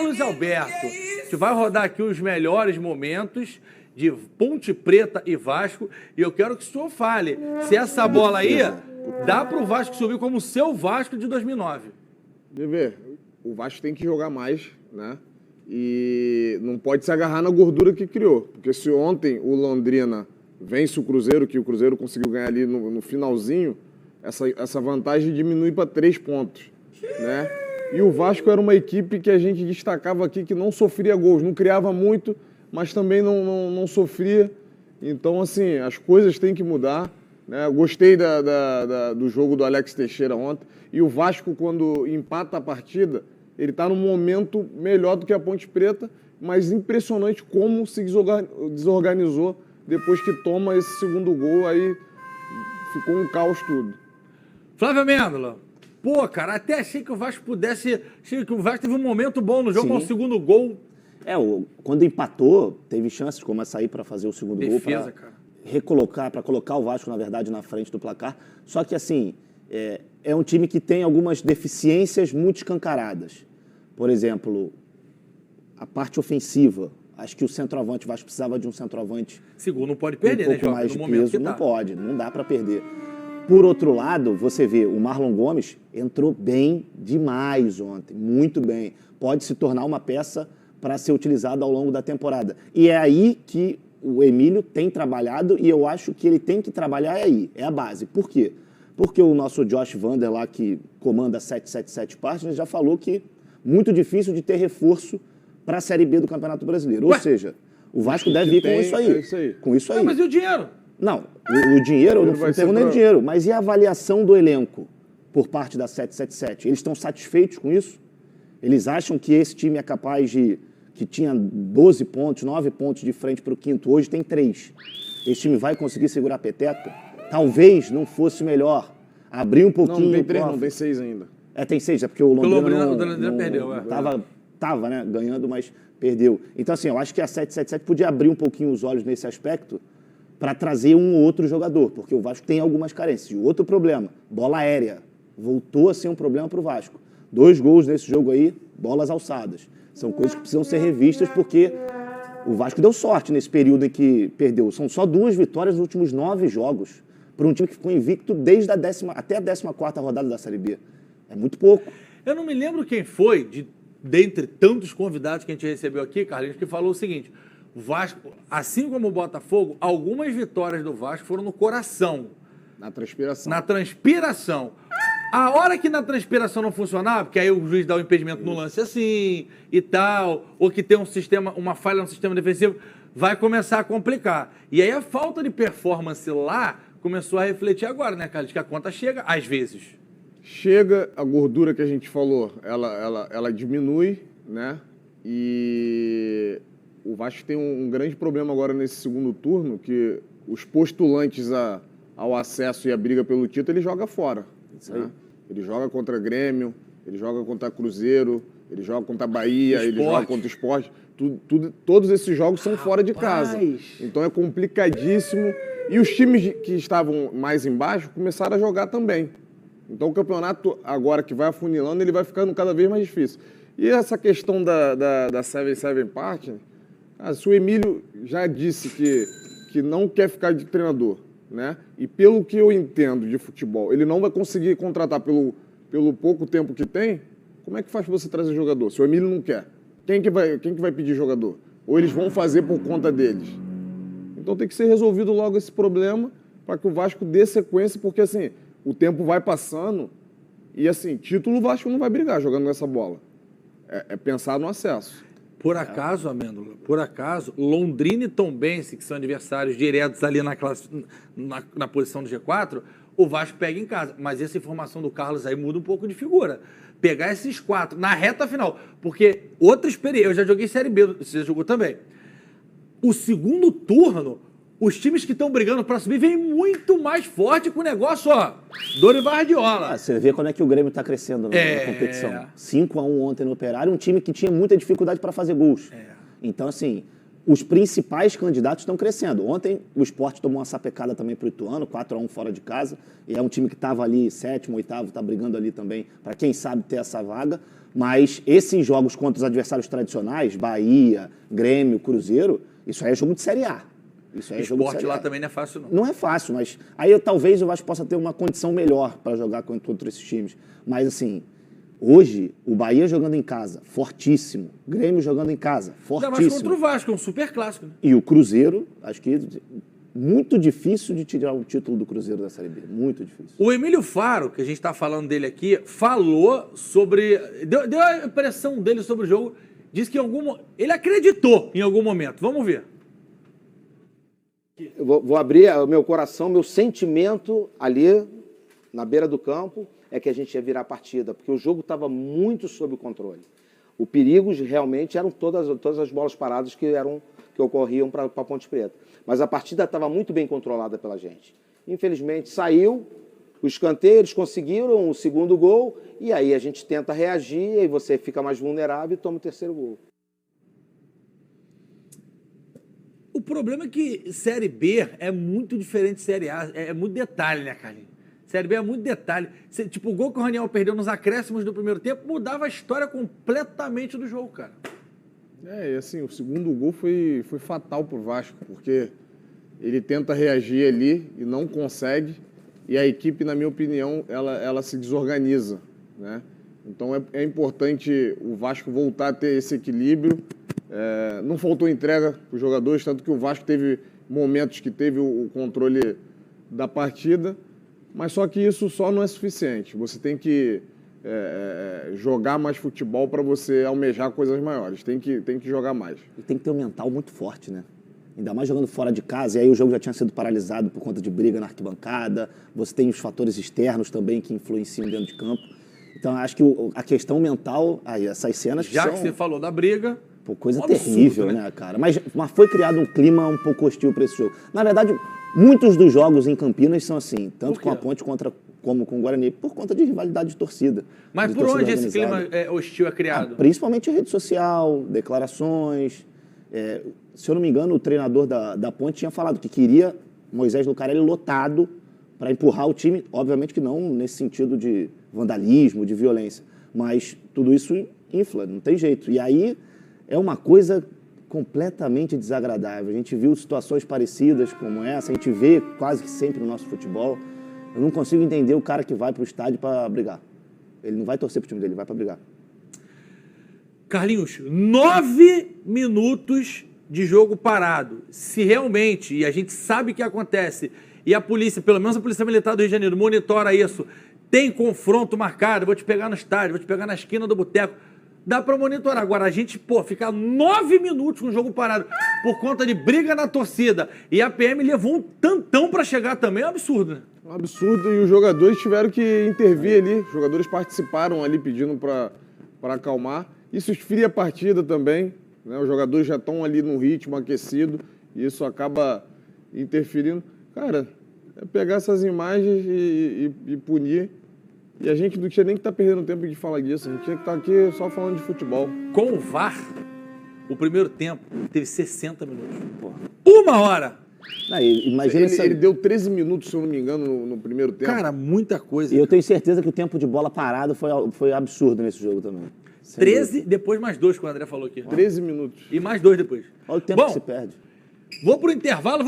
Carlos Alberto, a gente vai rodar aqui os melhores momentos de Ponte Preta e Vasco, e eu quero que o senhor fale se essa bola aí dá para o Vasco subir como o seu Vasco de 2009. Bebê, o Vasco tem que jogar mais, né? E não pode se agarrar na gordura que criou. Porque se ontem o Londrina vence o Cruzeiro, que o Cruzeiro conseguiu ganhar ali no finalzinho, essa vantagem diminui para 3 pontos, né? E o Vasco era uma equipe que a gente destacava aqui que não sofria gols, não criava muito, mas também não sofria. Então, assim, as coisas têm que mudar, né? Eu gostei do jogo do Alex Teixeira ontem. E o Vasco, quando empata a partida, ele está num momento melhor do que a Ponte Preta, mas impressionante como se desorganizou depois que toma esse segundo gol, aí ficou um caos tudo. Flávio Amêndola, pô, cara, até achei que o Vasco pudesse... Achei que o Vasco teve um momento bom no jogo com o segundo gol. Quando empatou, teve chances como essa aí para fazer o segundo gol, para recolocar, para colocar o Vasco, na verdade, na frente do placar. Só que, assim, é um time que tem algumas deficiências muito escancaradas. Por exemplo, a parte ofensiva. Acho que o centroavante, o Vasco precisava de um centroavante. Segundo, não pode perder, um pouco mais de peso. Não pode, não dá para perder. Por outro lado, você vê, o Marlon Gomes entrou bem demais ontem, muito bem. Pode se tornar uma peça para ser utilizada ao longo da temporada. E é aí que o Emílio tem trabalhado e eu acho que ele tem que trabalhar aí, é a base. Por quê? Porque o nosso Josh Vander lá, que comanda 777 Partners, já falou que muito difícil de ter reforço para a Série B do Campeonato Brasileiro. Ou seja, o Vasco deve ir com isso aí. É isso aí. Com isso aí. Mas e o dinheiro? Não, o dinheiro, eu não pergunto nem o dinheiro, mas e a avaliação do elenco por parte da 777? Eles estão satisfeitos com isso? Eles acham que esse time é capaz de... que tinha 12 pontos, 9 pontos de frente para o quinto, hoje tem 3. Esse time vai conseguir segurar a peteca? Talvez não fosse melhor abrir um pouquinho... Não tem 3, não, tem 6 ainda. Tem 6, é porque o Londrina não perdeu. Tava, né, ganhando, mas perdeu. Então, assim, eu acho que a 777 podia abrir um pouquinho os olhos nesse aspecto para trazer um ou outro jogador, porque o Vasco tem algumas carências. E outro problema, bola aérea. Voltou a ser um problema para o Vasco. 2 gols nesse jogo aí, bolas alçadas. São coisas que precisam ser revistas, porque o Vasco deu sorte nesse período em que perdeu. São só 2 vitórias nos últimos 9 jogos, para um time que ficou invicto desde até a 14ª rodada da Série B. É muito pouco. Eu não me lembro quem foi, dentre tantos convidados que a gente recebeu aqui, Carlinhos, que falou o seguinte: o Vasco, assim como o Botafogo, algumas vitórias do Vasco foram no coração. Na transpiração. Na transpiração. A hora que na transpiração não funcionava, porque aí o juiz dá o impedimento no lance assim e tal, ou que tem uma falha no sistema defensivo, vai começar a complicar. E aí a falta de performance lá começou a refletir agora, né, Carlos? Que a conta chega às vezes. Chega, a gordura que a gente falou, ela diminui, né? E o Vasco tem um grande problema agora nesse segundo turno, que os postulantes ao acesso e à briga pelo título, ele joga fora. Né? Ele joga contra Grêmio, ele joga contra Cruzeiro, ele joga contra Bahia, ele joga contra o Sport. Todos esses jogos são fora de casa. Então é complicadíssimo. E os times que estavam mais embaixo começaram a jogar também. Então o campeonato, agora que vai afunilando, ele vai ficando cada vez mais difícil. E essa questão da 77 Partners, se o Emílio já disse que não quer ficar de treinador, né? E pelo que eu entendo de futebol, ele não vai conseguir contratar pelo pouco tempo que tem, como é que faz para você trazer jogador? Se o Emílio não quer, quem que vai pedir jogador? Ou eles vão fazer por conta deles? Então tem que ser resolvido logo esse problema para que o Vasco dê sequência, porque assim, o tempo vai passando e assim, título o Vasco não vai brigar jogando nessa bola. É pensar no acesso. Por acaso, Amêndola, Londrina e Tombense, que são adversários diretos ali na posição do G4, o Vasco pega em casa. Mas essa informação do Carlos aí muda um pouco de figura. Pegar esses 4 na reta final. Porque outra experiência, eu já joguei Série B, você já jogou também. O segundo turno, os times que estão brigando para subir vêm muito mais forte com o negócio, ó. Dorival Guardiola. Você vê como é que o Grêmio está crescendo na competição. 5-1 ontem no Operário, um time que tinha muita dificuldade para fazer gols. Então, assim, os principais candidatos estão crescendo. Ontem o Sport tomou uma sapecada também para o Ituano, 4-1 fora de casa. E é um time que estava ali, 7º, 8º, está brigando ali também, para quem sabe ter essa vaga. Mas esses jogos contra os adversários tradicionais, Bahia, Grêmio, Cruzeiro, isso aí é jogo de Série A. Isso aí é jogo de Esporte Série A. lá também não é fácil, não. Não é fácil, mas aí talvez o Vasco possa ter uma condição melhor para jogar contra esses times. Mas assim, hoje, o Bahia jogando em casa, fortíssimo. Grêmio jogando em casa, fortíssimo. Ainda mais contra o Vasco, é um super clássico. Né? E o Cruzeiro, acho que muito difícil de tirar o título do Cruzeiro da Série B. Muito difícil. O Emílio Faro, que a gente está falando dele aqui, falou sobre... Deu a impressão dele sobre o jogo, disse que ele acreditou em algum momento. Vamos ver. Eu vou abrir o meu coração, meu sentimento ali na beira do campo é que a gente ia virar a partida, porque o jogo estava muito sob controle. O perigo realmente eram todas as bolas paradas que ocorriam para a Ponte Preta. Mas a partida estava muito bem controlada pela gente. Infelizmente saiu o escanteio, eles conseguiram o segundo gol e aí a gente tenta reagir e você fica mais vulnerável e toma o terceiro gol. O problema é que Série B é muito diferente de Série A. É muito detalhe, né, Carlinhos? Série B é muito detalhe. Tipo, o gol que o Raniel perdeu nos acréscimos do primeiro tempo mudava a história completamente do jogo, cara. E assim, o segundo gol foi fatal pro Vasco, porque ele tenta reagir ali e não consegue. E a equipe, na minha opinião, ela se desorganiza, né? Então é importante o Vasco voltar a ter esse equilíbrio. Não faltou entrega para os jogadores, tanto que o Vasco teve momentos que teve o controle da partida, mas só que isso só não é suficiente. Você tem que jogar mais futebol para você almejar coisas maiores. Tem que jogar mais. E tem que ter um mental muito forte, né? Ainda mais jogando fora de casa, e aí o jogo já tinha sido paralisado por conta de briga na arquibancada, você tem os fatores externos também que influenciam dentro de campo. Então, acho que a questão mental, essas cenas Já que você falou da briga... Pô, coisa absurdo, terrível, né, cara? Mas foi criado um clima um pouco hostil para esse jogo. Na verdade, muitos dos jogos em Campinas são assim, tanto com a Ponte como com o Guarani, por conta de rivalidade de torcida. Mas por onde esse clima hostil é criado? Principalmente em rede social, declarações. Se eu não me engano, o treinador da Ponte tinha falado que queria Moisés Lucarelli lotado para empurrar o time. Obviamente que não nesse sentido de vandalismo, de violência. Mas tudo isso infla, não tem jeito. E aí é uma coisa completamente desagradável. A gente viu situações parecidas como essa, a gente vê quase que sempre no nosso futebol. Eu não consigo entender o cara que vai para o estádio para brigar. Ele não vai torcer para o time dele, ele vai para brigar. Carlinhos, 9 minutos de jogo parado. Se realmente, e a gente sabe que acontece, e a polícia, pelo menos a Polícia Militar do Rio de Janeiro, monitora isso, tem confronto marcado, vou te pegar no estádio, vou te pegar na esquina do boteco, dá para monitorar. Agora, a gente, ficar 9 minutos com o jogo parado por conta de briga na torcida e a PM levou um tantão para chegar também, é um absurdo, né? É um absurdo, e os jogadores tiveram que intervir ali. Os jogadores participaram ali pedindo para acalmar. Isso esfria a partida também, né? Os jogadores já estão ali no ritmo aquecido e isso acaba interferindo. Cara, é pegar essas imagens e punir. E a gente não tinha nem que estar perdendo tempo de falar disso. A gente tinha que estar aqui só falando de futebol. Com o VAR, o primeiro tempo teve 60 minutos. Porra. 1 hora! Imagina ele deu 13 minutos, se eu não me engano, no primeiro tempo. Cara, muita coisa. E eu tenho certeza que o tempo de bola parado foi absurdo nesse jogo também. 13, depois mais 2, que o André falou aqui. 13 minutos. E mais 2 depois. Olha o tempo que se perde. Vou pro intervalo,